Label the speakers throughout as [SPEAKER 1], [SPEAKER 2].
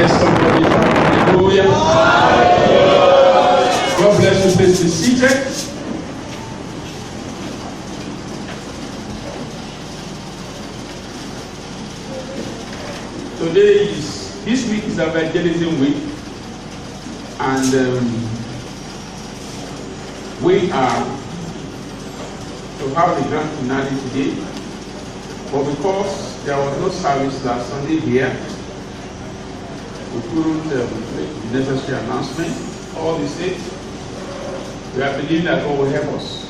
[SPEAKER 1] Let somebody shout hallelujah. God bless you. Please be seated. This week is evangelism week, and we are to have the grand finale today. But because there was no service last Sunday here, we couldn't make the necessary announcement. All the same, we are believing that God will help us.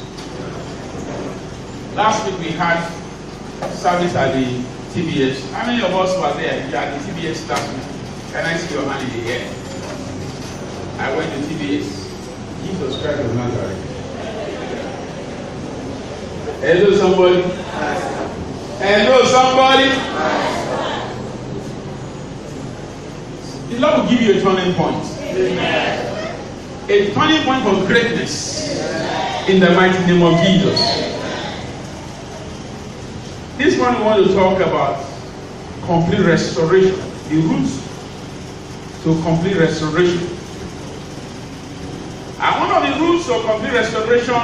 [SPEAKER 1] Last week we had service at the TBS. How many of us were there? You had the TBS last week. Can I see your hand in the air? I went to TBS. Jesus Christ of Nazareth. Hello, somebody. Hello, somebody. The Lord will give you a turning point. Amen. A turning point for greatness. In the mighty name of Jesus. This one we want to talk about complete restoration. The roots to complete restoration. And one of the roots of complete restoration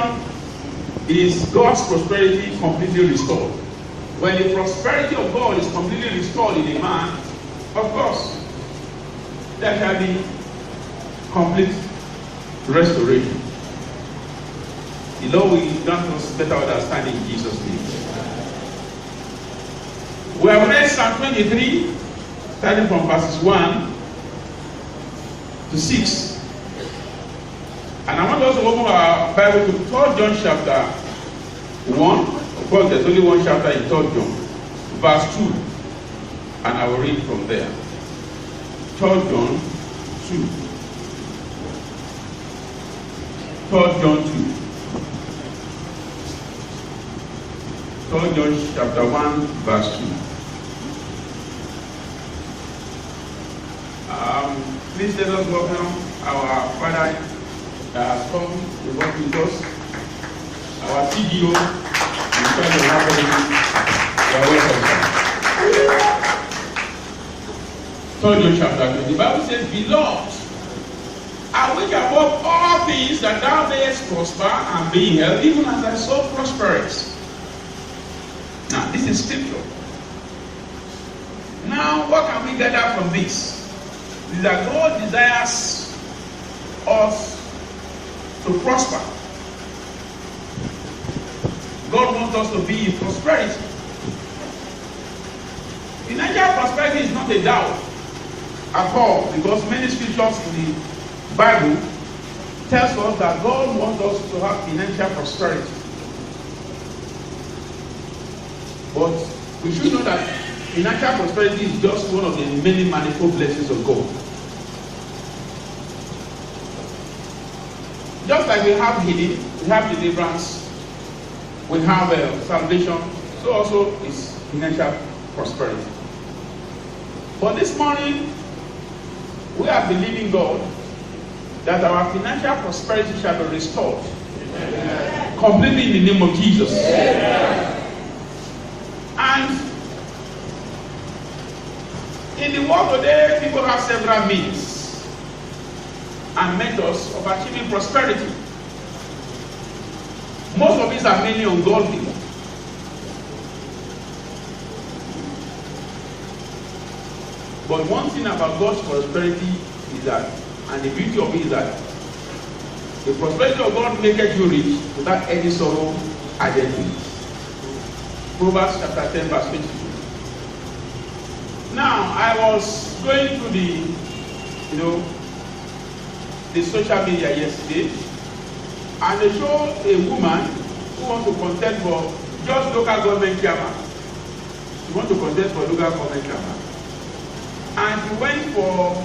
[SPEAKER 1] is God's prosperity completely restored. When the prosperity of God is completely restored in a man, of course, there shall be complete restoration. The Lord will grant us better understanding in Jesus' name. We have read Psalm 23, starting from verses 1 to 6. And I want us to open our Bible to 3 John chapter 1. Of course, there's only one chapter in 3 John, verse 2. And I will read from there. 3 John 2. 3 John 2. 3 John chapter 1, verse 2. Please let us welcome our Father that has come to work with us, our CDO, in charge of happening. You are welcome. 3 John chapter 2. The Bible says, Beloved, I wish above all things that thou mayest prosper and be in health, even as thy soul prospereth. Now, this is scripture. Now, what can we gather from this? Is that God desires us to prosper. God wants us to be in prosperity. Financial prosperity is not a doubt at all, because many scriptures in the Bible tells us that God wants us to have financial prosperity. But we should know that financial prosperity is just one of the many manifold blessings of God. Just like we have healing, we have deliverance, we have salvation, so also is financial prosperity. But this morning, we are believing God that our financial prosperity shall be restored. Amen. Completely in the name of Jesus. Amen. And in the world today, people have several means and methods of achieving prosperity. Most of these are mainly ungodly. But one thing about God's prosperity is that, and the beauty of it is that, the prosperity of God maketh you rich without any sorrow added to it. Proverbs chapter 10, verse 22. Now, I was going through the social media yesterday, and they showed a woman who wants to contest for just local government chairman. She wants to contest for local government chairman. And she went for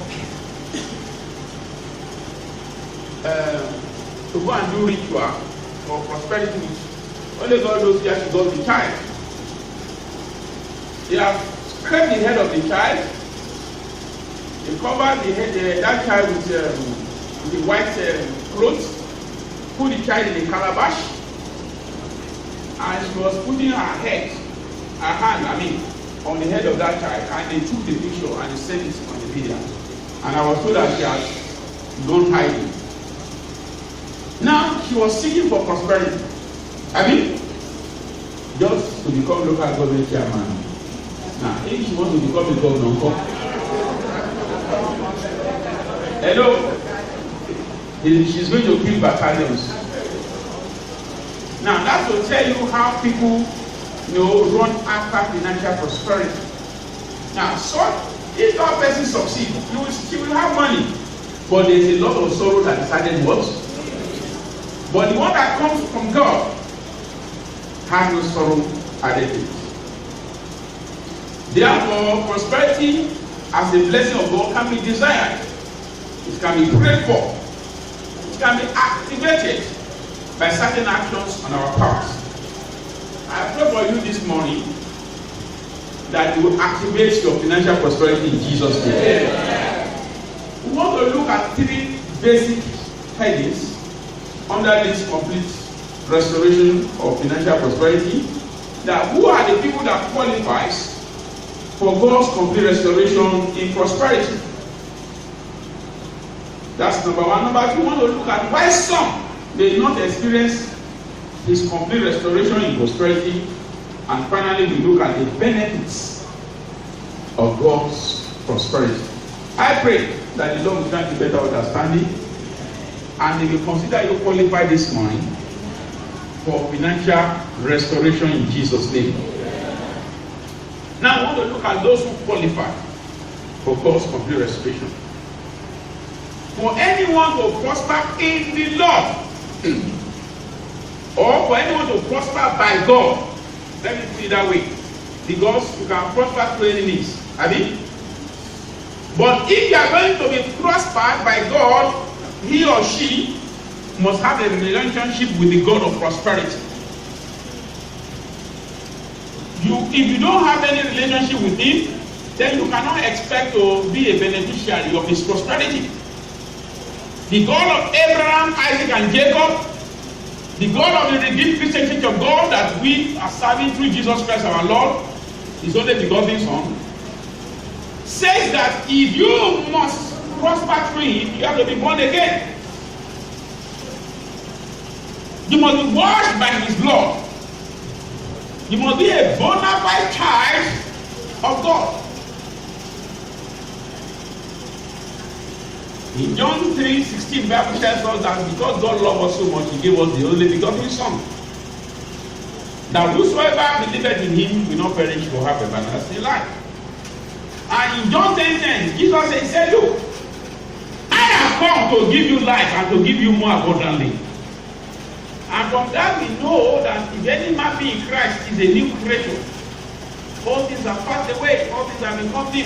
[SPEAKER 1] to go and do ritual for prosperity, which only God knows where she got the child. They have scraped the head of the child. They covered the head, that child with the white clothes, put the child in a calabash, and she was putting her hand, on the head of that child, and they took the picture and they sent it on the video. And I was told that she had gone hiding. Now she was seeking for prosperity. I mean, just to become local government chairman. Now, if she wants to become a governor, hello, she's going to build battalions. Now, that's to tell you how people, run after financial prosperity. Now, so if that person succeeds, she will have money, but there's a lot of sorrow that is added what? But the one that comes from God has no sorrow added to it. Therefore, prosperity as a blessing of God can be desired. It can be prayed for. It can be activated by certain actions on our part. I pray for you this morning that you will activate your financial prosperity in Jesus' name. Amen. We want to look at 3 basic headings under this complete restoration of financial prosperity. That who are the people that qualifies for God's complete restoration in prosperity? That's number 1. Number 2, we want to look at why some may not experience His complete restoration in prosperity. And finally, we look at the benefits of God's prosperity. I pray that the Lord will grant you better understanding, and He will consider you qualified this morning for financial restoration in Jesus' name. Now, I want to look at those who qualify for God's complete restoration. For anyone to prosper in the Lord, or for anyone to prosper by God, let me put it that way, because you can prosper through any means. I mean, but if you are going to be prospered by God, he or she must have a relationship with the God of prosperity. If you don't have any relationship with Him, then you cannot expect to be a beneficiary of His prosperity. The God of Abraham, Isaac, and Jacob, the God of the redeemed Christian Church of God that we are serving through Jesus Christ our Lord, His only begotten Son, says that if you must prosper through Him, you have to be born again. You must be washed by His blood. You must be a bona fide child of God. In John 3:16, the Bible tells us that because God loved us so much, He gave us the only begotten Son. That whosoever believeth in Him will not perish but have everlasting life. And in John 10:10, Jesus said, look, I have come to give you life and to give you more abundantly. And from that we know that if any man be in Christ is a new creature. All things are passed away, all things have become new.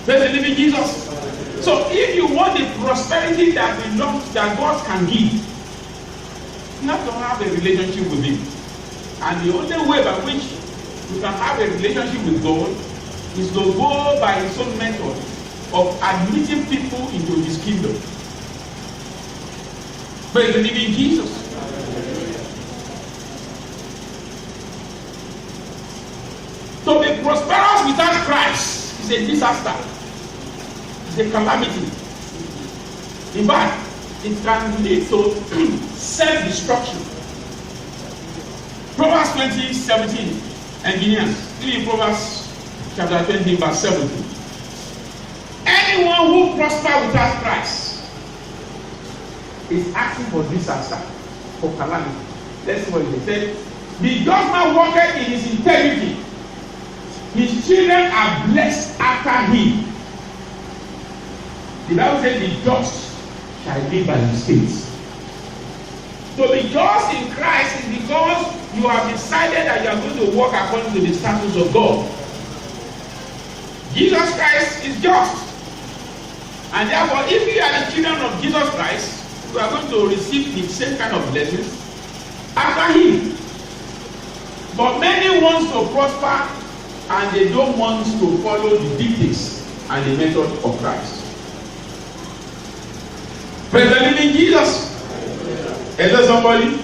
[SPEAKER 1] Praise the living Jesus. So if you want the prosperity that God can give, you have to have a relationship with Him. And the only way by which you can have a relationship with God is to go by His own method of admitting people into His kingdom. Praise the living Jesus. To be prosperous without Christ is a disaster. It's a calamity. In fact, it can lead to self-destruction. Proverbs 20:17. Engineers, read Proverbs chapter 20, verse 17. Anyone who prospers without Christ is asking for disaster, for calamity. That's what they said. The just man walketh in his integrity. His children are blessed after him. The Bible says the just shall live by his faith. To be just in Christ is because you have decided that you are going to walk according to the statutes of God. Jesus Christ is just. And therefore, if you are the children of Jesus Christ, you are going to receive the same kind of blessings after him. But many want to prosper and they don't want to follow the dictates and the method of Christ. Praise the living Jesus. Is there somebody?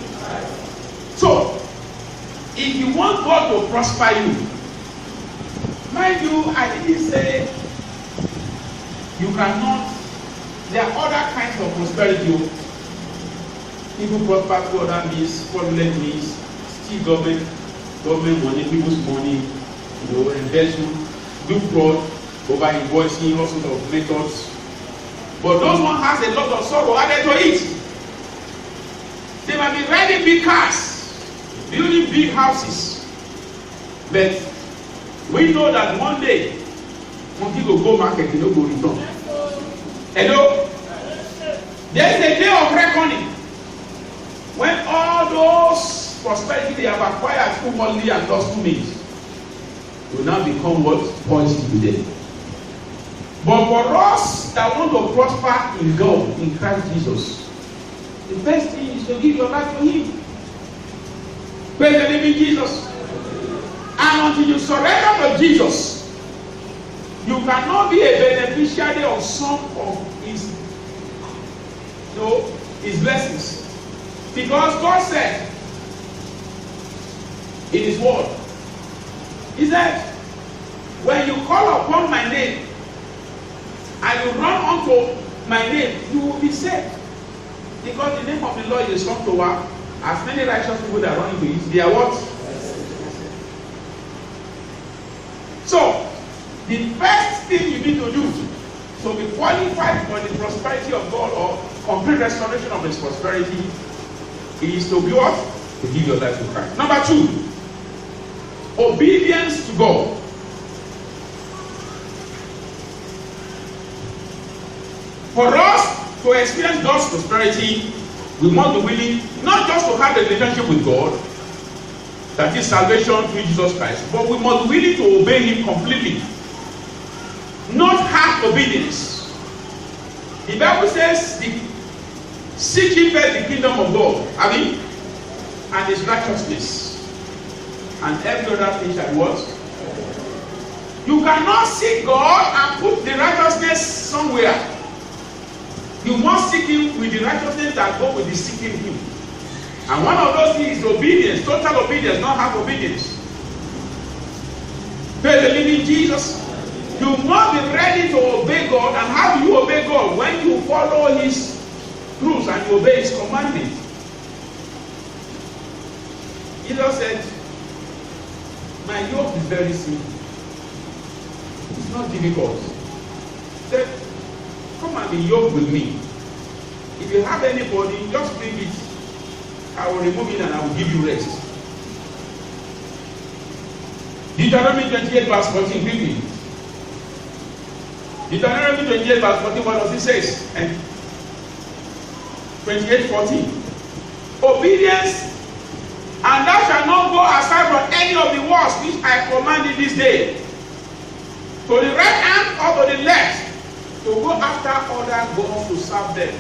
[SPEAKER 1] So, if you want God to prosper you, mind you, I didn't say You cannot. There are other kinds of prosperity. People prosper through other means, fraudulent means, steal government money, people's money, embezzle, do fraud, over invoicing, all sorts of methods. But those one has a lot of sorrow added to it. They might be riding big cars, building big houses, but we know that one day, monkey go market, you no go return. Hello? There is a day of reckoning when all those prosperity they have acquired through worldly and lustful means will now become what? Poison to them. But for us that want to prosper in God, in Christ Jesus, the best thing is to give your life to Him. Praise the living Jesus. And until you surrender to Jesus, you cannot be a beneficiary of some of His, His blessings. Because God said in His word, He said, when you call upon my name and you run unto my name, you will be saved. Because the name of the Lord is strong to work. As many righteous people that run into it, they are what? So, the first thing you need to do to be qualified for the prosperity of God or complete restoration of His prosperity is to be what? To give your life to Christ. Number 2, obedience to God. For us to experience God's prosperity, we must be willing not just to have a relationship with God, that is salvation through Jesus Christ, but we must be willing to obey Him completely. Not half obedience. The Bible says, seek ye first the kingdom of God, and His righteousness, and every other thing shall be what? You cannot seek God and put the righteousness somewhere. You must seek Him with the righteousness that goes with the seeking Him. And one of those things is obedience, total obedience, not half obedience. Praise the living Jesus. You must be ready to obey God. And how do you obey God? When you follow His rules and you obey His commandments. Jesus said, my yoke is very simple. It's not difficult. He said, come and be yoked with me. If you have anybody, just bring it. I will remove it and I will give you rest. Deuteronomy 28 verse 14, quickly. Deuteronomy 28 verse 14, what does it say? And 28:14. Obedience, and thou shalt not go aside from any of the words which I command thee this day, to the right hand or to the left, to go after other gods to serve them.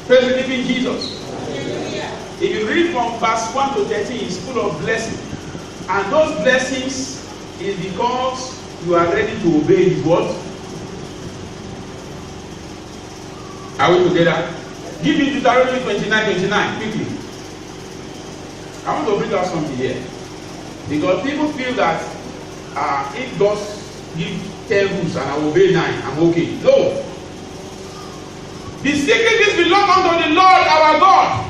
[SPEAKER 1] Praise the living Jesus. Hallelujah. If you read from verse 1 to 13, it's full of blessings. And those blessings is because you are ready to obey His word. Are we together? Give me Deuteronomy 29:29 quickly. I want to bring out something here. Because people feel that if God gives 10 rules and I obey 9, I'm okay. No. The secret things belong unto the Lord our God.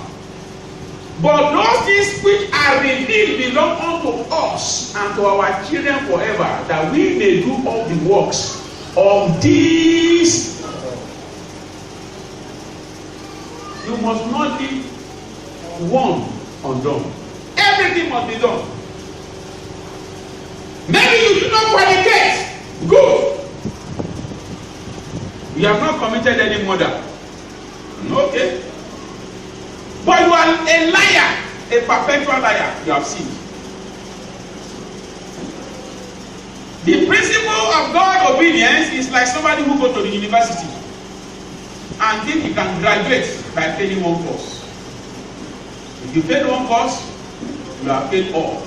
[SPEAKER 1] But those things which are revealed belong unto us and to our children forever, that we may do all the works of these. You must not leave one undone. Everything must be done. Maybe you do not fornicate. Good. You have not committed any murder. Okay. But you are a liar, a perpetual liar. You have sinned. The principle of God obedience is like somebody who goes to the university and think he can graduate by failing one course. If you fail one course, you have failed all.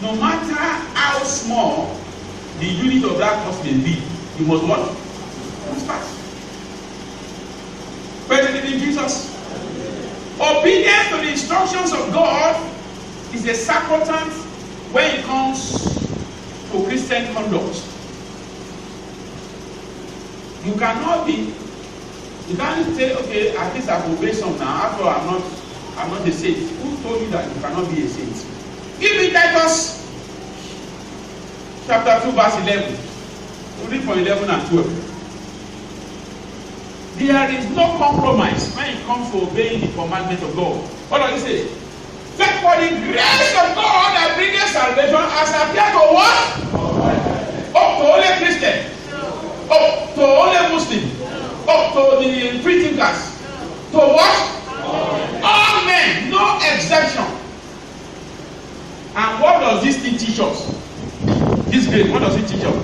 [SPEAKER 1] No matter how small the unit of that course may be, you must what? You must pass. Praise the living Jesus. Obedience to the instructions of God is a sacrosanct when it comes to Christian conduct. You cannot be. You can't say, okay, at least I've obeyed some now. After all, I'm not a saint. Who told you that you cannot be a saint? Give me Titus chapter 2, verse 11. We read from 11 and 12. There is no compromise when it comes to obeying the commandment of God. What does it say? That for the grace of God that brings salvation has appeared to what? To only Christian. To only Muslim. To the free thinkers. To what? All men, no exception. And what does this thing teach us? This grace, what does it teach us?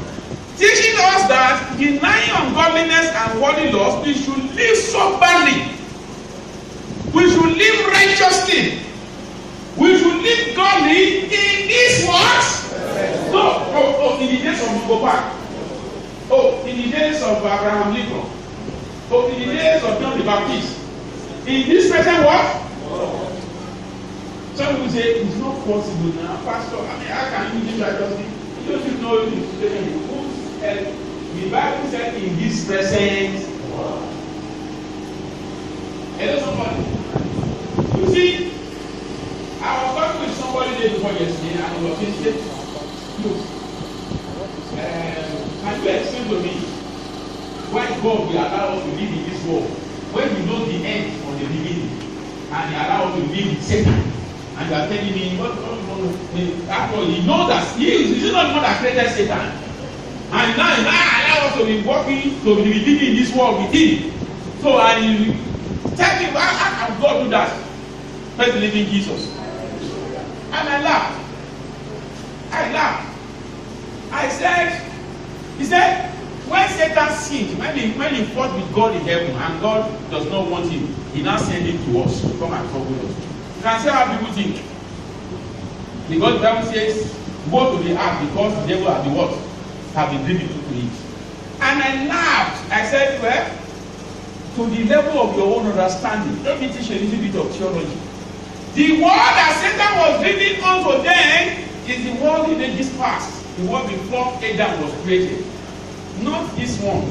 [SPEAKER 1] Teaching us that denying ungodliness and worldly lust, we should live soberly. We should live righteously. We should live godly in this what? No, in the days of Mugopa. In the days of Abraham Lincoln. In the days of John the Baptist. In this present what? Some people say it's not possible now, Pastor. I mean, how can you live righteously? You don't know the the Bible said in this present world. Hello, somebody. You see, I was talking with somebody day before yesterday, and he was saying, look, can you explain to me why God will allow us to live in this world when we know the end from the beginning, and He allow us to live with Satan? And you are telling me, what? After all, you know that He is not the one that created Satan. And now allow us to be working, to be living in this world with Him. So, and you tell me, how can God do that? First, living Jesus. And I laughed. He said, when Satan sinned, when he fought with God in heaven, and God does not want him, He now sent him to us to come and trouble us. You can see how people think. Because the Bible says, go to the ark because the devil are the what? Have been driven to it. And I laughed. I said, well, to the level of your own understanding, let me teach you a little bit of theology. The world that Satan was driven unto then is the world in ages past, the world before Adam was created. Not this one.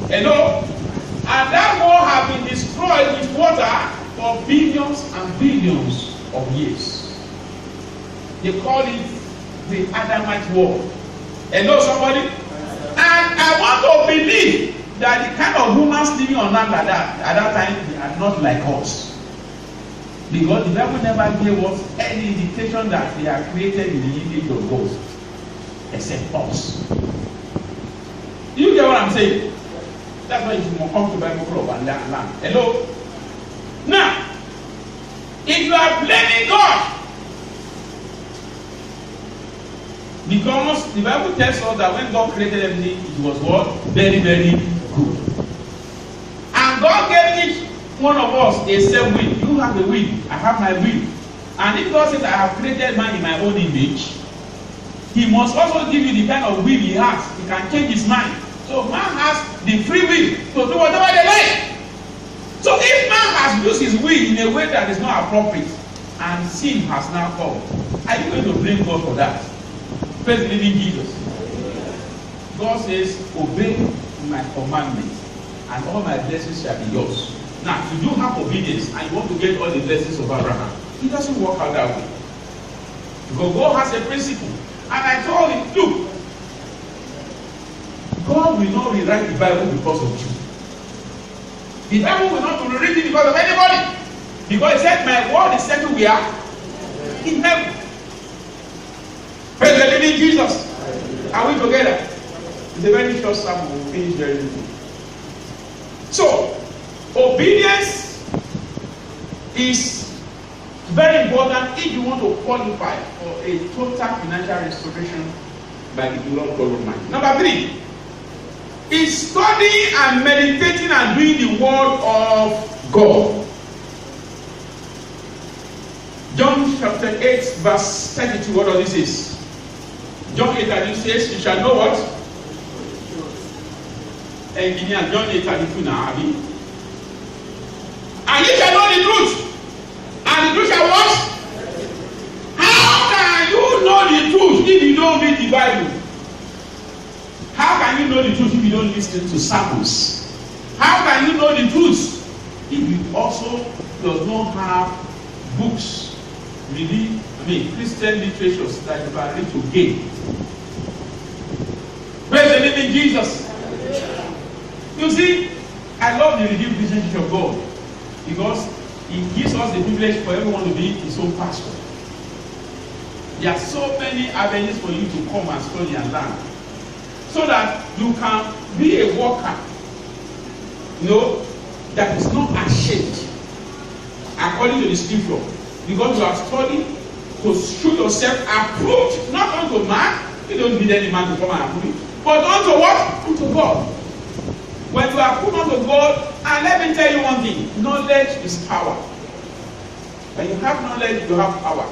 [SPEAKER 1] Hello? And that world has been destroyed with water for billions and billions of years. They call it the Adamite world. Hello, somebody? And I want to believe that the kind of humans living on land like that, at that time, they are not like us. Because the Bible never gave us any indication that they are created in the image of God, except us. You get what I'm saying? That's why you should come to Bible Club and learn. Hello? Now, if you are blaming God, because the Bible tells us that when God created everything, it was what? Very, very good. And God gave each one of us a same will. You have a will. I have my will. And if God says, I have created man in my own image, He must also give you the kind of will He has. He can change his mind. So man has the free will to do whatever they like. So if man has used his will in a way that is not appropriate, and sin has now come, are you going to blame God for that? Praise the living Jesus. God says, obey my commandments, and all my blessings shall be yours. Now, if you do have obedience and you want to get all the blessings of Abraham, it doesn't work out that way. Because God has a principle. And I told him, look, God will not rewrite the Bible because of you. The Bible will not be rewritten because of anybody. Because He said, my word is settled where? In heaven. Praise the living Jesus. Are we together? It's a very short sermon. We'll finish very soon. So, obedience is very important if you want to qualify for a total financial restoration by the Lord God Almighty. Number 3 is studying and meditating and doing the word of God. John chapter 8 verse 32, what does it say? John 8:32 says, you shall know what? Engineer, John 8:32 now, Abby. And you shall know the truth. And the truth shall what? How can you know the truth if you don't read the Bible? How can you you know the truth if you don't listen to sermons? How can you know the truth if you also does not have books, Christian literatures that you can read to gain? Praise the living Jesus. You see, I love the redeemed Christian Church of God because it gives us the privilege for everyone to be his own pastor. There are so many avenues for you to come and study and learn, so that you can be a worker, that is not ashamed, according to the scripture, because you are studying to show yourself approved, not unto man. You don't need any man to come and approve you, but unto what? Unto God. When you are put unto God, and let me tell you one thing, knowledge is power. When you have knowledge, you have power.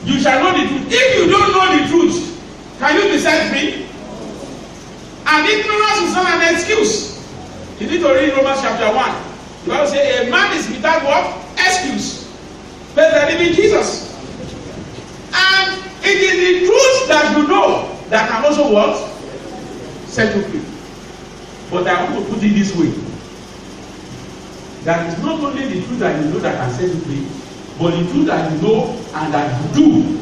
[SPEAKER 1] You shall know the truth. If you don't know the truth, can you be set free? And ignorance is not an excuse. You need to read Romans chapter 1. The Bible says a man is without what? Excuse. But the living Jesus. And it is the truth that you know that can also what? Set you free. But I want to put it this way. That is not only the truth that you know that can set you free, but the truth that you know and that you do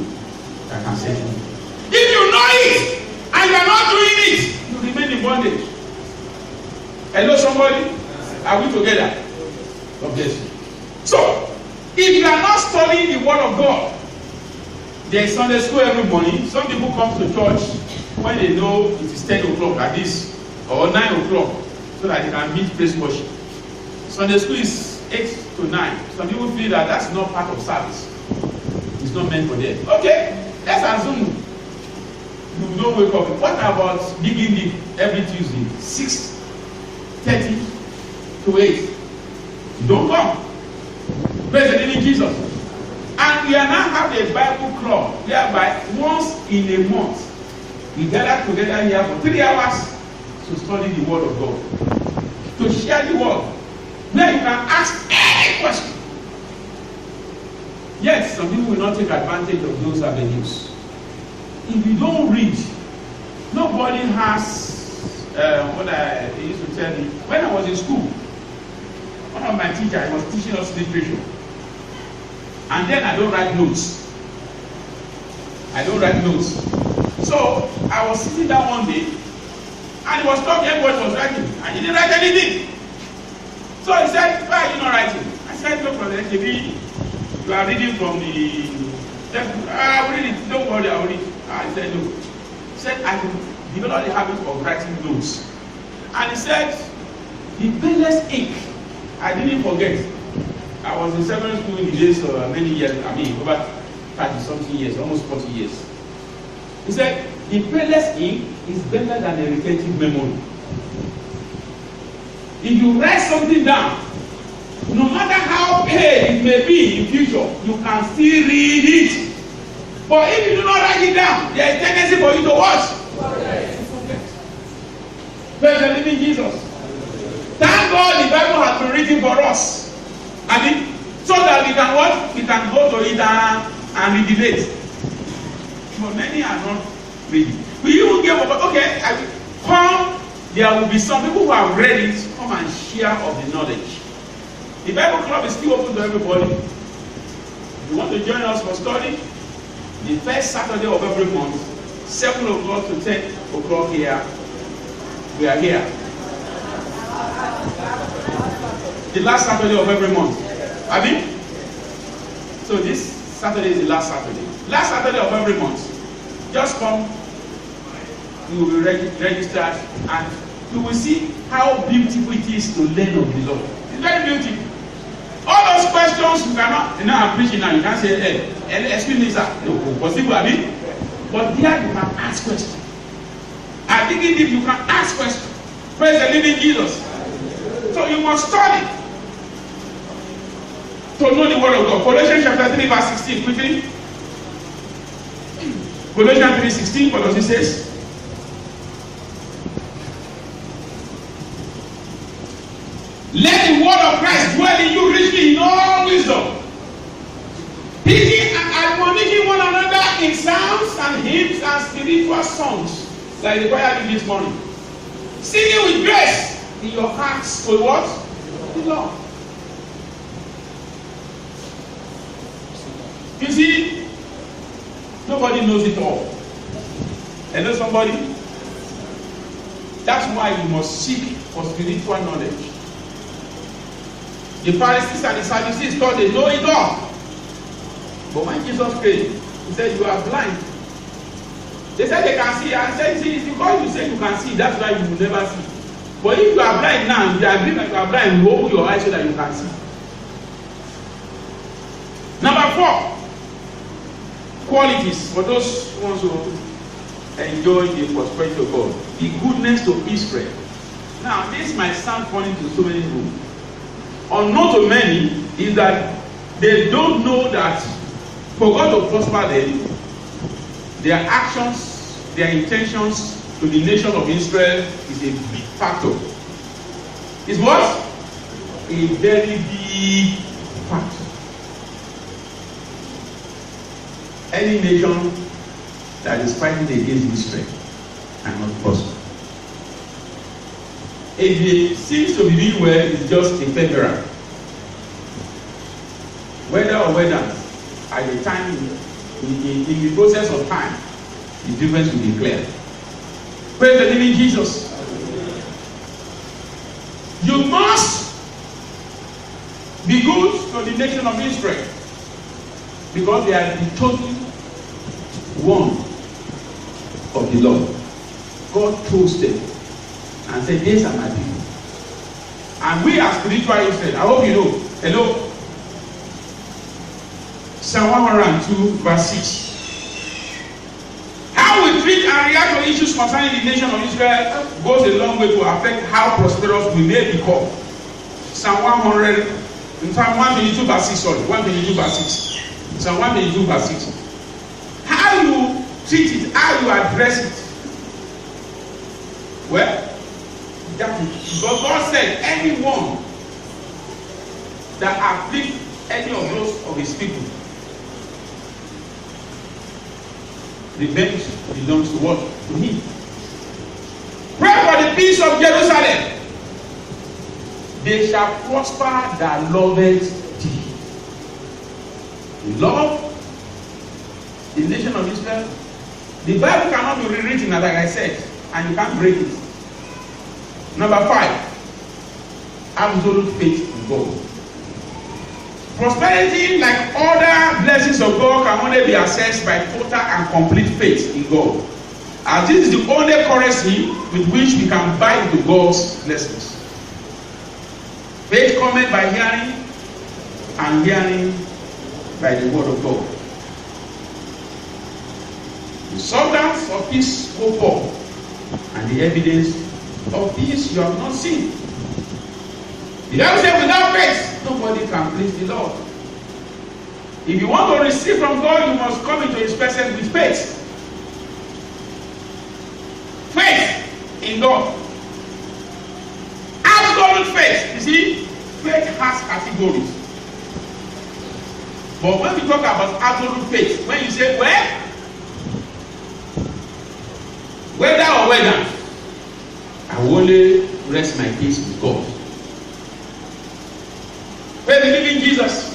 [SPEAKER 1] that can set you free. If you know it and you are not doing it, you remain in bondage. Hello, somebody? Are we together? God bless you. So, if you are not studying the Word of God, there is Sunday school every morning. Some people come to church when they know it is 10 o'clock at least, or 9 o'clock, so that they can meet praise worship. Sunday school is 8 to 9. Some people feel that that's not part of service. It's not meant for them. Okay, let's assume you don't wake up. What about beginning every Tuesday, 6:30 to 8? You don't come. Praise the living Jesus. And we are now have a Bible club whereby once in a month we gather together here for 3 hours to study the Word of God, to share the Word, where you can ask any question. Yet some people will not take advantage of those avenues. If you don't read, nobody has what I used to tell me when I was in school. One of my teachers was teaching us literature, and then I don't write notes. So I was sitting down one day, and he was talking. Everybody was writing, and he didn't write anything. So he said, "Why are you not writing?" I said, "No problem. You are reading from the." I will read it. Don't worry, I will read. I said, "No." He said, "I developed the habit of writing notes." And he said, "The painless ink." I didn't forget. I was in secondary school in the days of many years. Over 30-something years, almost 40 years. He said, "The painless ink is better than a retentive memory." If you write something down, no matter how pale it may be in future, you can still read it. But if you do not write it down, there is a tendency for you to watch. Praise the living Jesus. Thank God the Bible has been written for us. So that we can what? We can go to it and read it. But many are not reading. We even give up. Okay, come. There will be some people who have read it. Come and share of the knowledge. The Bible Club is still open to everybody. If you want to join us for study, the first Saturday of every month, 7 o'clock to 10 o'clock here, we are here. The last Saturday of every month. So this Saturday is the last Saturday. Last Saturday of every month. Just come. You will be registered, and you will see how beautiful it is to learn of the Lord. It's very beautiful. All those questions you cannot. I'm preaching now. You can't say, "Hey, excuse me, sir." No, possible, But there you can ask questions. I think if you can ask questions. Praise the living Jesus. So you must study to know the Word of God. Colossians chapter 3, verse 16. Quickly. Colossians 3:16. What does it say? Let the word of Christ dwell in you richly in all wisdom, teaching and admonishing one another in psalms and hymns and spiritual songs, Like the choir did this morning. Singing with grace in your hearts to what? The Lord. You see, nobody knows it all. Hello, somebody? That's why you must seek for spiritual knowledge. The Pharisees and the Sadducees thought they know it all. But when Jesus came, he said, you are blind. They said they can see. And said, see, it's because you say you can see, that's why you will never see. But if you are blind now, you agree that you are blind, you open your eyes so that you can see. Number 4, qualities for those who want to enjoy the prosperity of God. The goodness to Israel. Now, this might sound funny to so many people. Unknown to many is that they don't know that for God to prosper them, their actions, their intentions to the nation of Israel is a big factor. Is what? A very big factor. Any nation that is fighting against Israel cannot prosper. If it seems to be doing well, it's just a federal. Whether or whether, at the time, in the process of time, the difference will be clear. Praise the living Jesus. You must be good to the nation of Israel because they are the chosen one of the Lord. God chose them and said, these are my people. And we are spiritual Israel. I hope you know. Hello. Psalm 102 verse 6. How we treat and react to issues concerning the nation of Israel goes a long way to affect how prosperous we may become. Psalm 122 verse 6, sorry. 122 verse 6. Psalm 122 verse 6. How you treat it, how you address it. Well, that is, but God said, anyone that afflicts any of those of his people, revenge belongs to what? To him. Pray for the peace of Jerusalem. They shall prosper that loveth thee. Love the nation of Israel. The Bible cannot be rewritten, like I said, and you can't break it. Number 5, absolute faith in God. Prosperity, like other blessings of God, can only be accessed by total and complete faith in God. As this is the only currency with which we can buy into God's blessings. Faith cometh by hearing, and hearing by the word of God. The substance of peace go forth, and the evidence of peace you have not seen. The Bible says, without faith, nobody can please the Lord. If you want to receive from God, you must come into his presence with faith. Faith in God. Absolute faith. You see, faith has categories. But when we talk about absolute faith, when you say, well, whether or whether, I will only rest my case with God. Praise the living Jesus.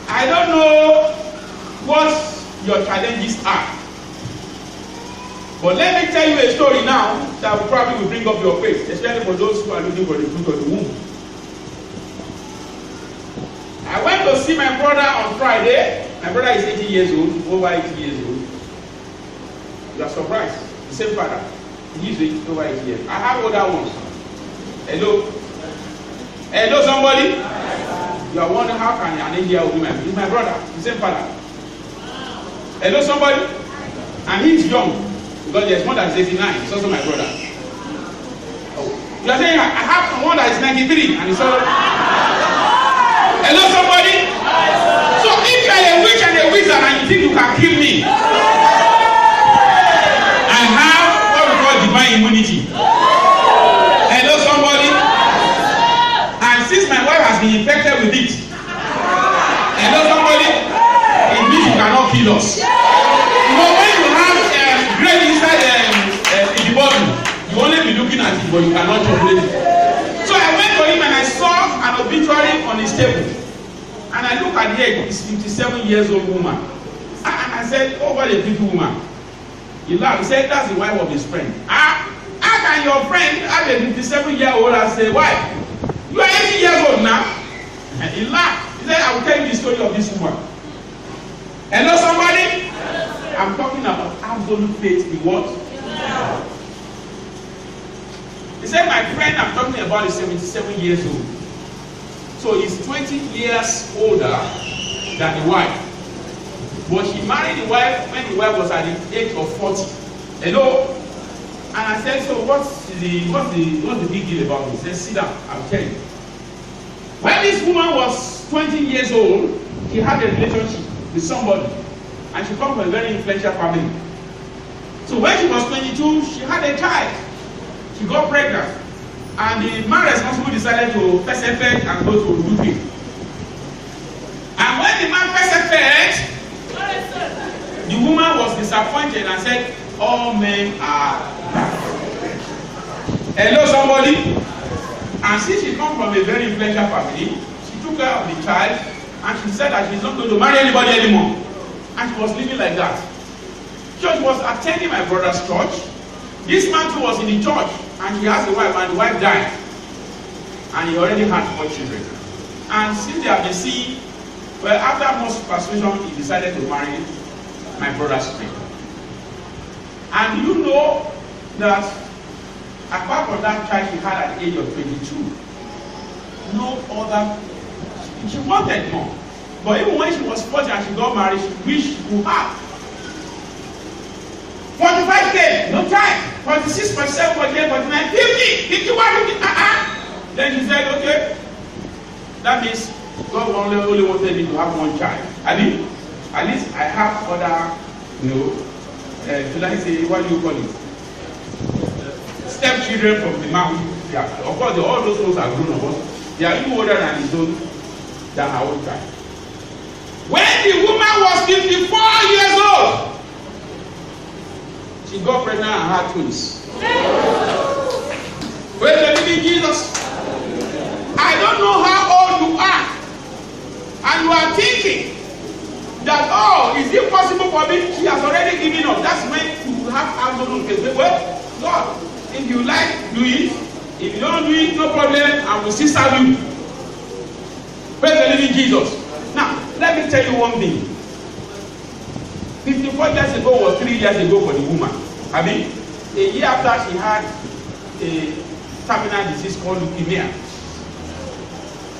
[SPEAKER 1] I don't know what your challenges are. But let me tell you a story now that will probably bring up your faith, especially for those who are looking for the fruit of the womb. I went to see my brother on Friday. My brother is 80 years old, over 80 years old. You are surprised. The same father. He's over 80 years. I have other ones. Hello? Hello, somebody? You are wondering how can an Indian woman be my brother, the same father. Hello, somebody? And he's young because there's one that is 89. He's also my brother. Oh. You are saying I have one that is 93 and he's also. Hello, somebody? So if you are a witch and a wizard and you think you can kill me, I have what we call divine immunity. Hello, somebody? And since my wife has been infected with it, hello, somebody? It means you cannot kill us. You know, when you have grain inside a but you cannot chocolate it. So I went to him and I saw an obituary on his table. And I look at here, it's 57 years old woman. And I said, oh, what a beautiful woman. He laughed. He said, that's the wife of his friend. How can your friend have a 57-year-old as a wife? You are 80 years old now. And he laughed. He said, I will tell you the story of this woman. Hello, somebody? I'm talking about absolute faith in what? He said, my friend I'm talking about is 77 years old. So he's 20 years older than the wife. But she married the wife when the wife was at the age of 40. Hello? And I said, so what's the big deal about this? He said, sit down, I'll tell you. When this woman was 20 years old, she had a relationship with somebody. And she comes from a very influential family. So when she was 22, she had a child. She got pregnant. And the man responsible decided to persevere and go to Dubai. And when the man persevered, the woman was disappointed and said, all men are bad. Hello, somebody? And since she comes from a very influential family, she took care of the child and she said that she's not going to marry anybody anymore. And she was living like that. She was attending my brother's church. This man too was in the church and he has a wife and the wife died. And he already had 4 children. And since they have been seeing, well, after much persuasion, he decided to marry my brother's friend. And you know that apart from that child she had at the age of 22, no other, she wanted more. But even when she was 40 and she got married, she wished she could have 45K, no time. 46, 47, 48, 49, 50, 51, 50, Then she said, okay, that means God only wanted me to have 1 child. At least I have other, should I say, what do you call it? Stepchildren from the man. Yeah, of course, all those ones are grown up. They are even older than his own, than her own child. When the woman was 54 years old, she got pregnant and had twins. Praise the living Jesus. I don't know how old you are, and you are thinking that, oh, is it possible for me? She has already given up. That's when you have absolute faith. Well, God, if you like, do it. If you don't do it, no problem. I will still serve you. Praise the living Jesus. Now, let me tell you one thing. 54 years ago was 3 years ago for the woman. I mean, a year after she had a terminal disease called leukemia.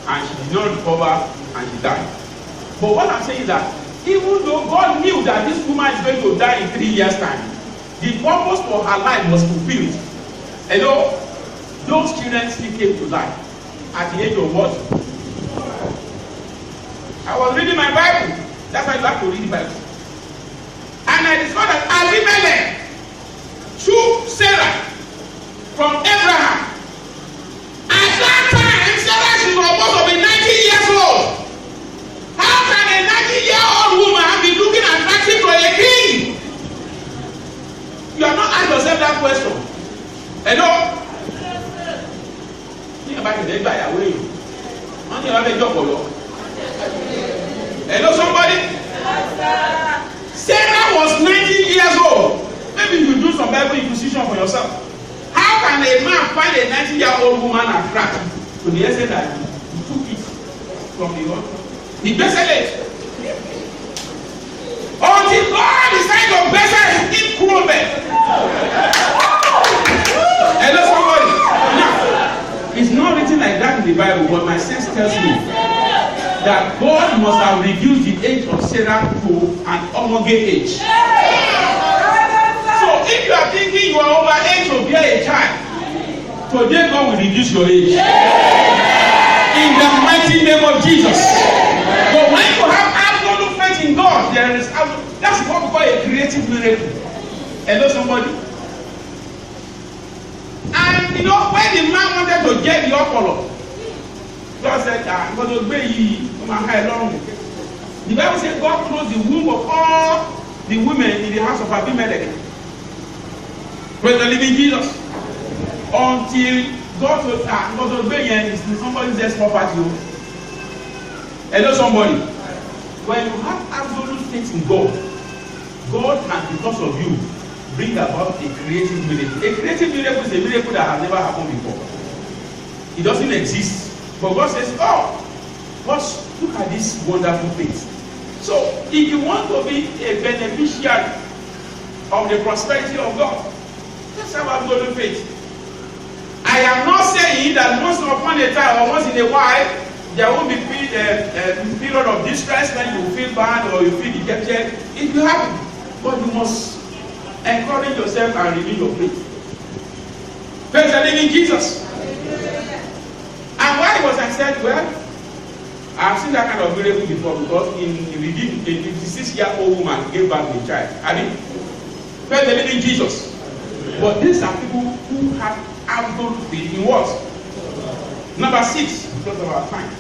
[SPEAKER 1] And she did not recover and she died. But what I'm saying is that even though God knew that this woman is going to die in 3 years' time, the purpose for her life was fulfilled. Hello? Those children still came to life at the age of what? I was reading my Bible. That's why you have to read the Bible. And I discovered that Abimelech took Sarah from Abraham. At that time, Sarah she was supposed to be 90 years old. How can a 90-year-old woman be looking attractive to a king? You have not asked yourself that question. Hello? Think about it, they die away. Hello, somebody? Sarah was 90 years old. Maybe you do some Bible inquisition for yourself. How can a man find a 90-year-old woman attractive to the extent that he took it from the altar? He bested it. Until God decided to bested him cruelly. Hello, somebody? Now, it's not written like that in the Bible, but my sense tells me that God must have reduced the age of Sarah to an omega age. So if you are thinking you are over age to bear a child, today God will reduce your age. In the mighty name of Jesus. But when you have absolute faith in God, there is that's what we call a creative miracle. Hello, somebody? And when the man wanted to get the okolo, God said, I'm going to obey you. The Bible says God closed the womb of all the women in the house of Abimelech. Praise the living Jesus. until God will obey you is somebody's just property. Hello, somebody. When you have absolute faith in God, God can, because of you, bring about a creative miracle. A creative miracle is a miracle that has never happened before. It doesn't exist. But God says, oh, look at this wonderful faith. So, if you want to be a beneficiary of the prosperity of God, let's have absolute faith. I am not saying that once upon a time or once in a while, there won't be a period of distress when you feel bad or you feel dejected. It will happen. But you must encourage yourself and renew your faith. Praise the living Jesus. And why was I said, well, I've seen that kind of miracle before, because in a 56-year-old woman gave birth to a child. I mean, praise the living Jesus. But these are people who have absolute faith in what? Number 6, because of our time.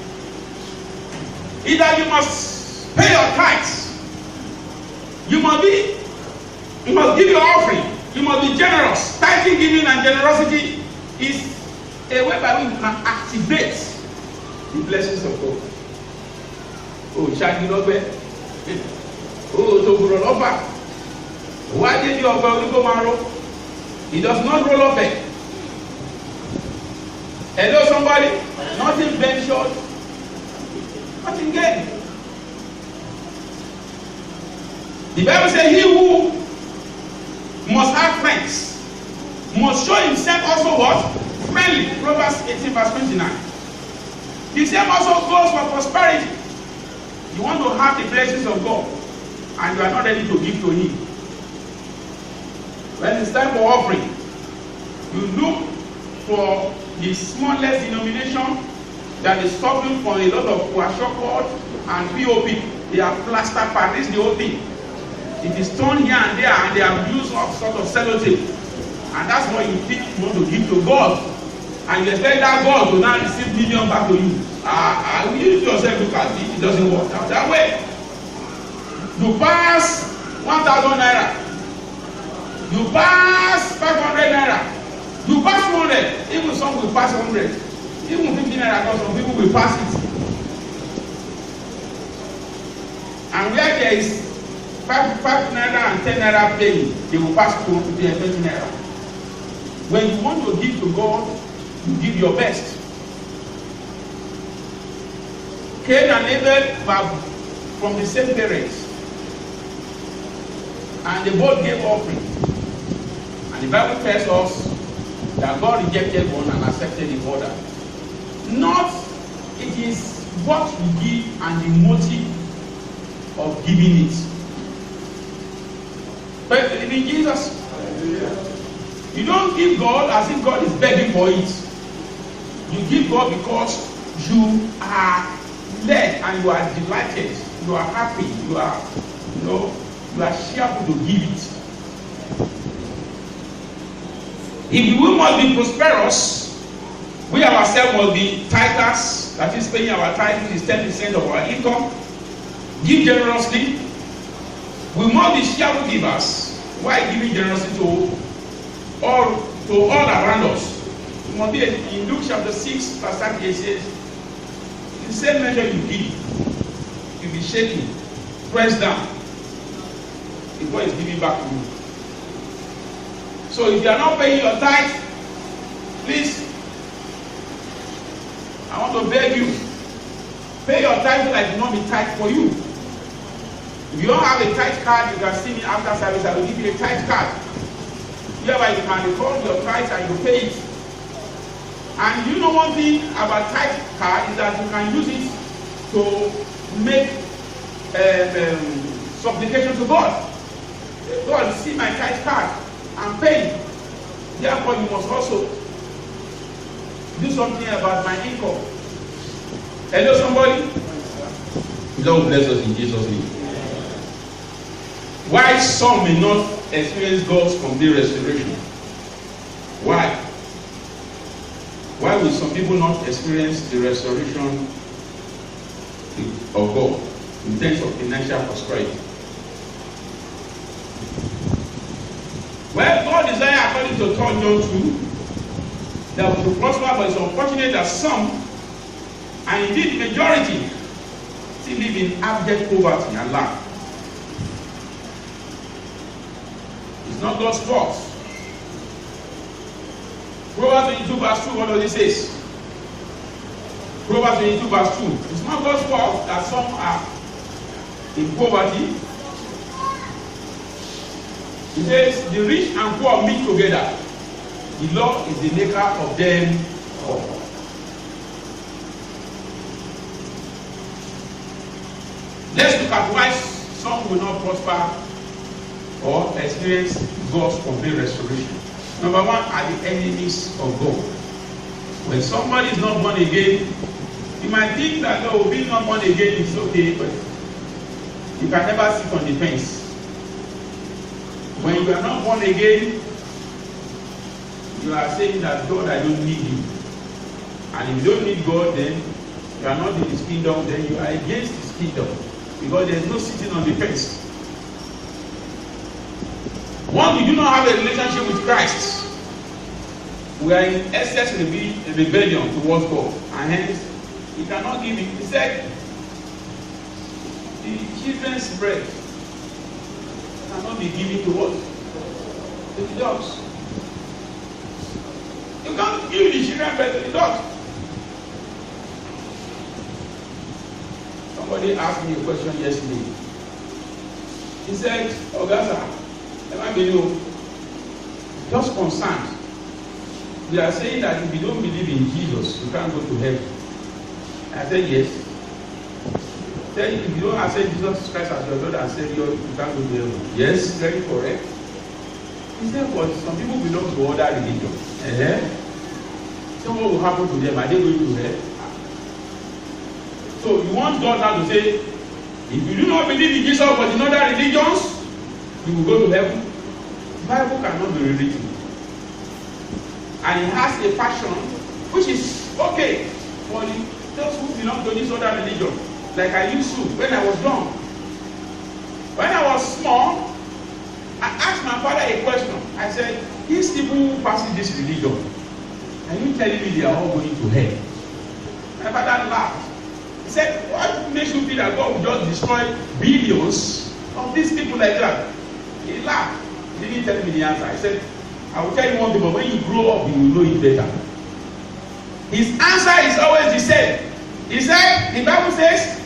[SPEAKER 1] Either you must pay your tithes, you must give your offering, you must be generous. Tithing, giving, and generosity is a way by which you can activate the blessings of God. Oh, Shaggy Logbe. Oh, Toguro Lofa. Why did you offer Oligo Maro? He does not roll up it. Hello, somebody? Nothing ventured, nothing gained. The Bible says, he who must have friends must show himself also what? Friendly. Proverbs 18 verse 29. The same also goes for prosperity. You want to have the blessings of God, and you are not ready to give to him. When it's time for offering, you look for the smallest denomination that is suffering from a lot of kwashokot and POP. They are plaster Paris, the whole thing. It is torn here and there, and they have used all sorts of sellotape. And that's what you think you want to give to God. And you expect that God to now receive million back to you. You yourself look at it, it doesn't work out that way. You pass 1,000 naira. You pass 500 naira. You pass 200. Even some will pass 100. Even 50 naira, because some people will pass it. And where there is 5 naira and 10 naira paying, they will pass to 20 naira. When you want to give to God, you give your best. Cain and Abel were from the same parents, and they both gave offering. And the Bible tells us that God rejected one and accepted the other. Not it is what you give and the motive of giving it. But in Jesus, you don't give God as if God is begging for it. You give God because you are led and you are delighted, you are happy, you are cheerful to give it. If we must be prosperous, we ourselves must be tithers, that is paying our tithe is 10% of our income. Give generously. We must be cheerful givers. Why giving generously to all around us? We must be in Luke chapter 6, verse 38 says, the same measure you give, you'll be shaking, pressed down. God is giving back to you. So if you are not paying your tithe, please, I want to beg you, pay your tithe so that it will not be tithe for you. If you don't have a tithe card, you can see me after service. I will give you a tithe card. Hereby you can record your tithe and you pay it. And you know one thing about tithe card is that you can use it to make supplication to God. God, see my tithe card, I'm paying. Therefore, you must also do something about my income. Hello, somebody? Lord bless us in Jesus' name. Why some may not experience God's complete restoration? Why? Why will some people not experience the restoration of God in terms of financial prosperity? Well, God desires, according to 3 John 2, that we should prosper, but it's unfortunate that some, and indeed the majority, still live in abject poverty and lack. It's not God's fault. Proverbs 22 verse 2, what does it say? Proverbs 22 verse 2. It's not God's fault that some are in poverty. It says, the rich and poor meet together. The Lord is the maker of them all. Let's look at why some will not prosper or experience God's complete restoration. Number one, are the enemies of God. When somebody is not born again, you might think that, no, being not born again is okay, but you can never sit on the fence. When you are not born again, you are saying that, God, I don't need you. And if you don't need God, then you are not in his kingdom, then you are against his kingdom. Because there is no sitting on the fence. Once we do not have a relationship with Christ, we are in excess rebellion towards God. And hence, he cannot give it. He said, the children's bread cannot be given to what? To the dogs. You can't give the children's bread to the dogs. Somebody asked me a question yesterday. He said, Augusta, am I being just concerned? We are saying that if you don't believe in Jesus, you can't go to heaven. I said, yes. Then if you don't accept Jesus Christ as your Lord and Savior, you can't go to heaven. Yes, very correct. He said, but some people belong to other religions. So what will happen to them? Are they going to hell? So you want God now to say, if you do not believe in Jesus but in other religions, you will go to heaven. The Bible cannot be rewritten. And it has a passion which is okay for those who belong to this other religion. Like I used to when I was young. When I was small, I asked my father a question. I said, these people who practice this religion, are you telling me they are all going to hell? My father laughed. He said, what makes you feel that God will just destroy billions of these people like that? He laughed. He didn't tell me the answer. I said, I will tell you one thing, but when you grow up, you will know it better. His answer is always the same. He said, the Bible says,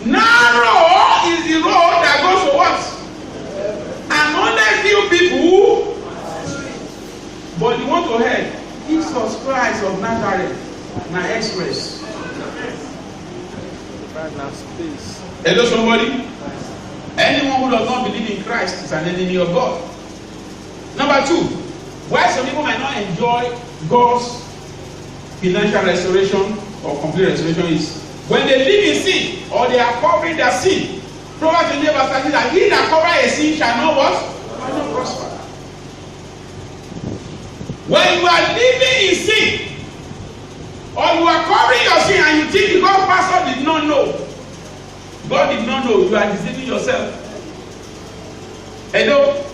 [SPEAKER 1] narrow is the road that goes to what? And only few people, but you want to head. Jesus Christ of Nazareth, my express. Hello, somebody? Anyone who does not believe in Christ is an enemy of God. Number two, why some people might not enjoy God's financial restoration or complete restoration is when they live in sin or they are covering their sin. Proverbs 28 verse 13 that he that cover a sin shall not what? Shall not prosper. When you are living in sin or you are covering your sin and you think because pastor did not know, God did not know, you are deceiving yourself. Hello?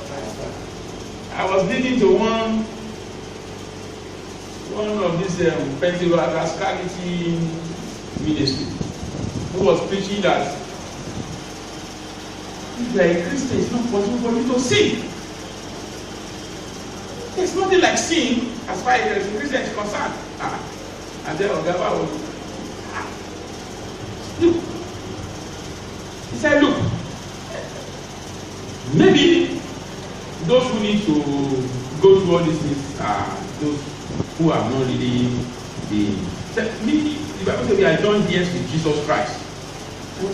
[SPEAKER 1] I was leading to one of these Pentecostal ministry who was preaching that if you are a Christian, it's not possible for you to sin. There's nothing like sin as far as the Christian is concerned. And then Ogaba was, look. He said, look, maybe those who need to go through all these things are those who are not really maybe the Bible says we are joined here with Jesus Christ.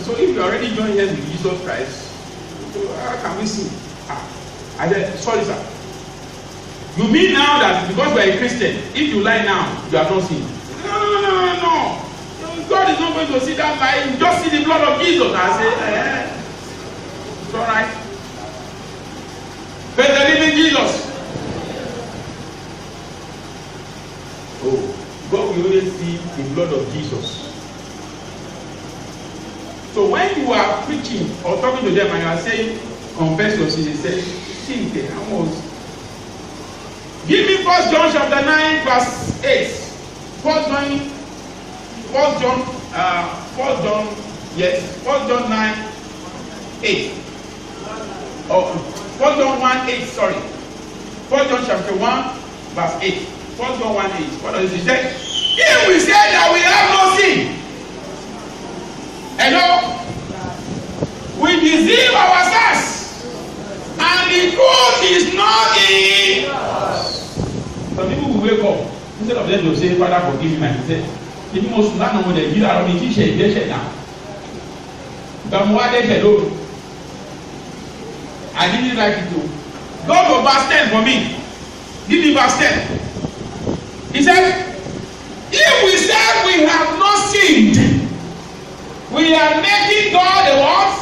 [SPEAKER 1] So if you are already joined here with Jesus Christ, so how can we sin? I said, sorry sir. You mean now that because we are a Christian, if you lie now, you are not sinning? No. God is not going to see that lie. You just see the blood of Jesus. I say, it's all right. Praise the living Jesus. Oh, God will always see the blood of Jesus. So when you are preaching or talking to them and you are saying, confess your sin, they say, sin, give me read 1 John chapter 9, verse 8. 1 John 9, 8. Oh, 1 John 1, 8, sorry. 1 John chapter 1, verse 8. 1 John 1, 8. What does it say? If we say that we have no sin, hello, we deceive ourselves, and the truth is not in us. Some people will wake up, instead of them to say, Father, forgive me my sin. If you must not know that you are on the teacher, they share now. But more they share. I didn't like it too. Go to verse 10 for me. Give me verse 10. He said, if we say we have not sinned, we are making God a what?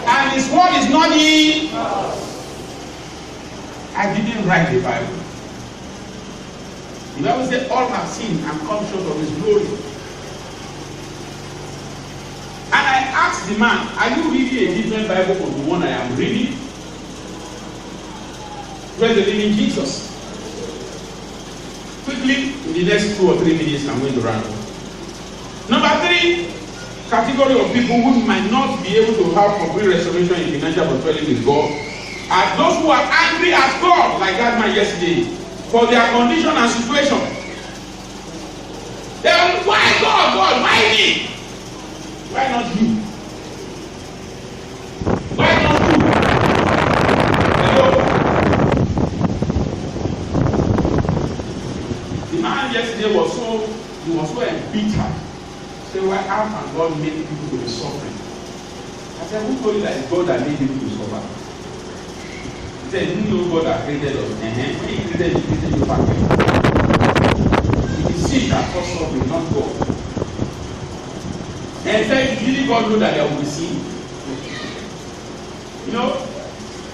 [SPEAKER 1] And his word is not in us. I didn't write the Bible. The Bible said all have sinned and come short of his glory. And I asked the man, are you reading a different Bible from the one I am reading? Praise the living Jesus. Quickly, in the next 2 or 3 minutes, I'm going to run. Number 3, category of people who might not be able to have complete restoration in financial prosperity with God are those who are angry at God, like that man yesterday, for their condition and situation. They are, why God? God, why me? Why not you? Why not you? Hello? The man yesterday was so embittered. Say, how can God make people to be suffering? I said, who told you that it's God that made people to suffer? He said, you know God that created us. When he created you perfect. It is sin that causes suffering, not God. And said, really God know that there will be sin. You know,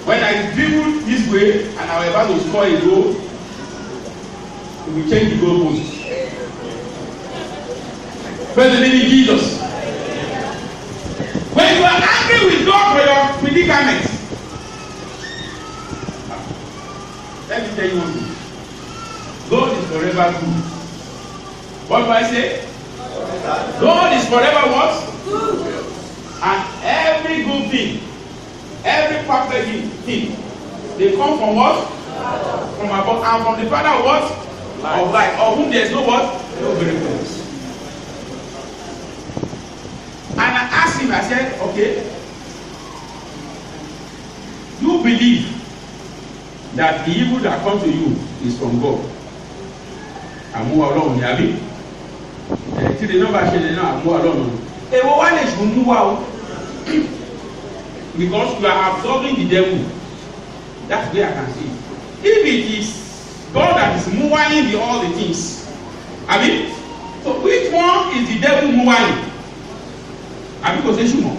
[SPEAKER 1] when I dribble this way and I was about to score a goal, we will change the goalpost. Praise the living Jesus. When you are angry with God for your predicament, let me tell you one thing. God is forever good. What do I say? God is forever what? Good. And every good thing, every perfect thing, they come from what? From above. And from the Father what? Of light. Of whom there is no what? No miracles. And I asked him, I said, okay, you believe that the evil that comes to you is from God? Àmú Ọlọ́run ni àbí? Tí the number ṣe lè náà àmú Ọlọ́run. Èwo wá lè ṣùn mú wa o? Because you are absorbing the devil. That's where I can see. If it is God that is moving all the things, àbí? So which one is the devil moving? Àbí kò ṣe ṣùmọ̀?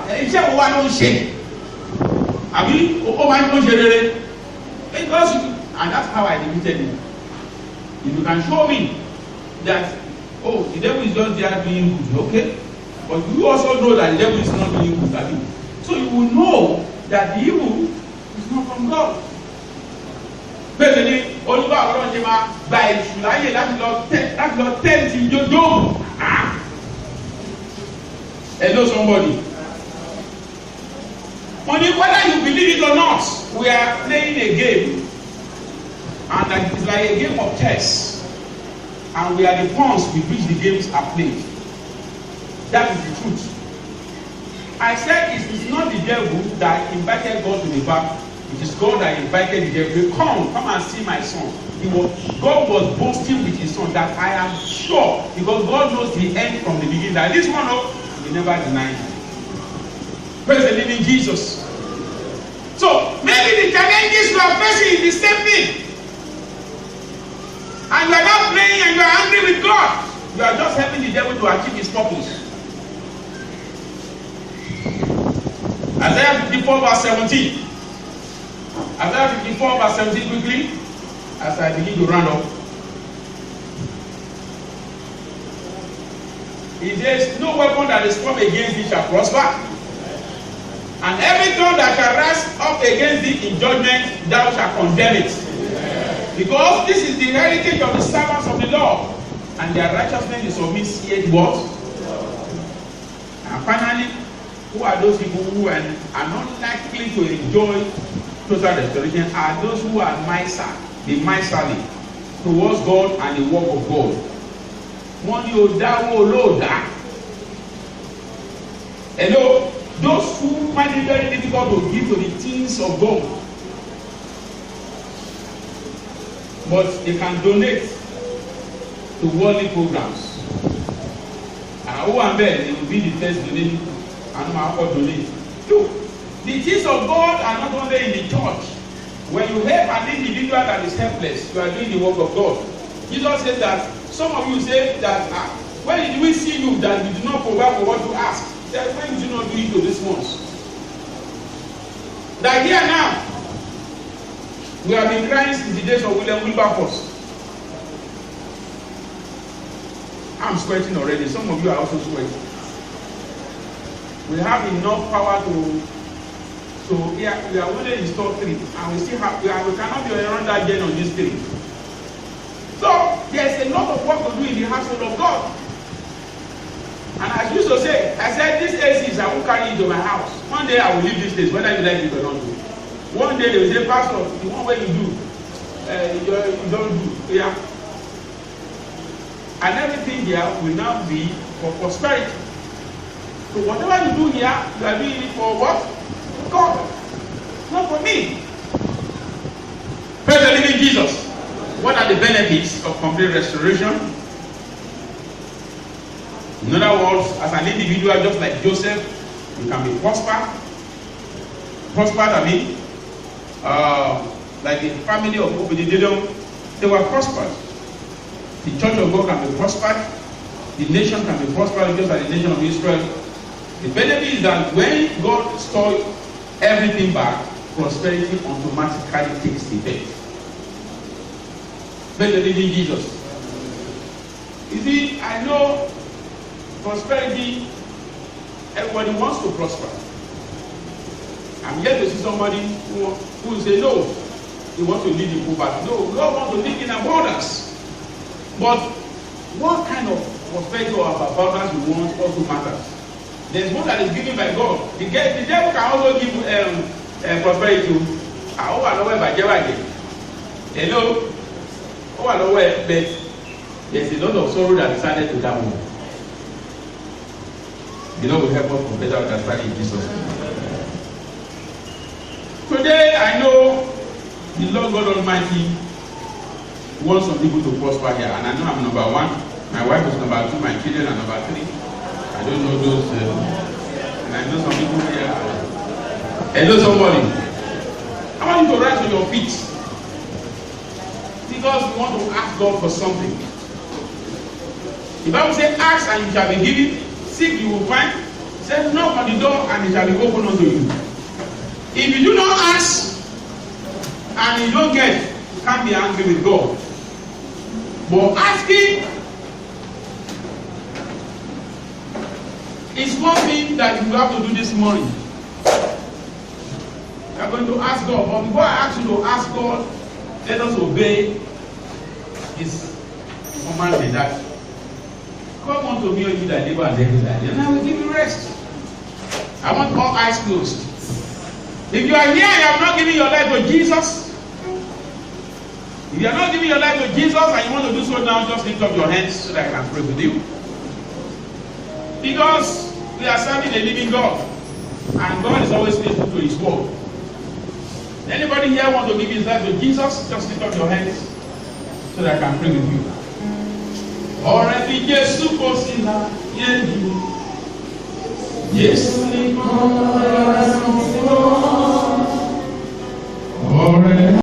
[SPEAKER 1] Iṣẹ́ wo wá ló ń ṣe? Àbí ó wá ní kó ṣe rere? Because and that's how I defeated him. If you can show me that, oh, the devil is just there doing good, okay? But you also know that the devil is not doing good, Àbí? So you will know that the evil is not from God. Bẹ́ẹ̀ ni olúwa ọlọ́run ṣe máa gba èṣù láyè láti lọ tẹ́ǹtì jójó. Hello, somebody. Money, whether you believe it or not, we are playing a game, and it's like a game of chess, and we are the pawns with which the games are played. That is the truth. I said it is not the devil that invited God to the back. It is God that invited the devil. Come and see my son. God was boasting with his son that I am sure, because God knows the end from the beginning, that this one will never deny him. Praise the living Jesus. So maybe the challenges you are facing is the same thing. And you are not praying and you are angry with God. You are just helping the devil to achieve his purpose. Isaiah 54 verse 17. Isaiah 54 verse 17 quickly, as I begin to round up. It says, no weapon that is formed against thee shall prosper, and every tongue that shall rise up against thee in judgment, thou shalt condemn it. Because this is the heritage of the servants of the Lord, and their righteousness is of me, saith what? And finally, who are those people who are not likely to enjoy total restoration? Are those who are the miserly towards God and the work of God. Wọ́n ní o dáwọ́ olóòdá. Hello, those who find it very difficult to give to the things of God, but they can donate to worldly programs. Who are there? They will be the first donation, and who donate. Look, the things of God are not only in the church. When you help an individual that is helpless, you are doing the work of God. Jesus said that some of you say that when did we see you that you do not provide for what you ask? Then when you do not do it to this ones? That here now, we have been crying since the days of William Wilberforce. I'm sweating already. Some of you are also sweating. We have enough power to. So here we are only installed 3, and we still have we cannot be around that again on this 3. So there's a lot of work to do in the household of God. And I used to say, I said these ACs I will carry into my house. One day I will leave this place, whether you like it or not. One day they will say, Pastor, the one way you do, you don't do. Yeah. And everything here will now be for prosperity. So whatever you do here, you are doing it for what? God, not for me. Praise the living Jesus. What are the benefits of complete restoration? In other words, as an individual, just like Joseph, you can be prospered. Like the family of Obed-Edom, they were prospered. The church of God can be prospered. The nation can be prospered, just like the nation of Israel. The benefit is that when God stores everything back, prosperity automatically takes effect. Praise the living Jesus. You see, I know prosperity, everybody wants to prosper. I'm here to see somebody who will say, no, he wants to live in poverty. No, God wants to live in abundance. But what kind of prosperity or abundance you want also matters. There's one that is given by God. The devil can also give prosperity. Hello? But there's a lot of sorrow that is added to that one. The Lord will help us for better understanding in Jesus' name. Today, I know the Lord God Almighty wants some people to prosper here. And I know I'm number 1. My wife is number 2. My children are number 3. I don't know those, and I know some people here. Hello, somebody. I want you to rise on your feet because we want to ask God for something. The Bible says, ask and you shall be given, seek you will find, say knock on the door and it shall be opened unto you. If you do not ask and you don't get, you can't be angry with God. But asking is one thing that you have to do this morning. You are going to ask God, but before I ask you to ask God, let us obey His commandment that God wants to heal you that labor and every day, and I will give you rest. I want all eyes closed. If you are here and you have not given your life to Jesus, if you are not giving your life to Jesus and you want to do so now, just lift up your hands so that I can pray with you. Because we are serving a living God, and God is always faithful to His word. Anybody here want to give his life to Jesus? Just lift up your hands so that I can pray with you. Already Jésù kò sí láyé mi. Jésù nìkan ló rà sí wọn.